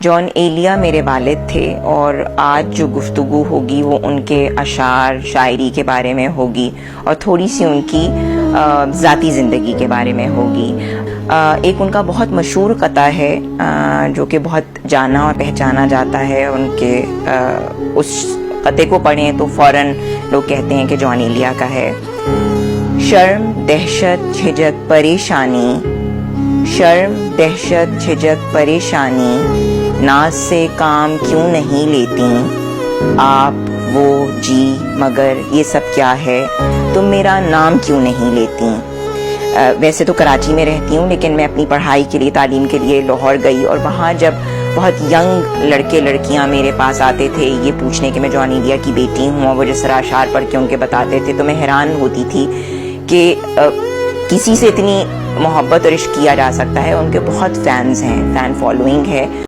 John Elia मेरे वालिद थे और आज जो गुफ्तगू होगी वो उनके अशार शायरी के बारे में होगी और थोड़ी सी उनकी ज़ाती ज़िंदगी के बारे में होगी। एक उनका बहुत मशहूर कता है जो कि बहुत जाना और पहचाना जाता है। उनके उस कते को पढ़ें तो फ़ौरन लोग कहते हैं कि जॉन एलिया का है। शर्म दहशत झिझक परेशानी, शर्म दहशत झिझक परेशानी, नाज से काम क्यों नहीं लेती आप वो जी मगर ये सब क्या है, तुम मेरा नाम क्यों नहीं लेती। वैसे तो कराची में रहती हूँ लेकिन मैं अपनी पढ़ाई के लिए तालीम के लिए लाहौर गई और वहाँ जब बहुत यंग लड़के लड़कियाँ मेरे पास आते थे ये पूछने कि मैं जॉन एलिया की बेटी हूँ और वो जिस तरह अशार पढ़ के उनके बताते थे तो मैं हैरान होती थी कि किसी से इतनी मोहब्बत और इश्क किया जा सकता है। उनके बहुत फैंस हैं, फ़ैन फॉलोइंग है।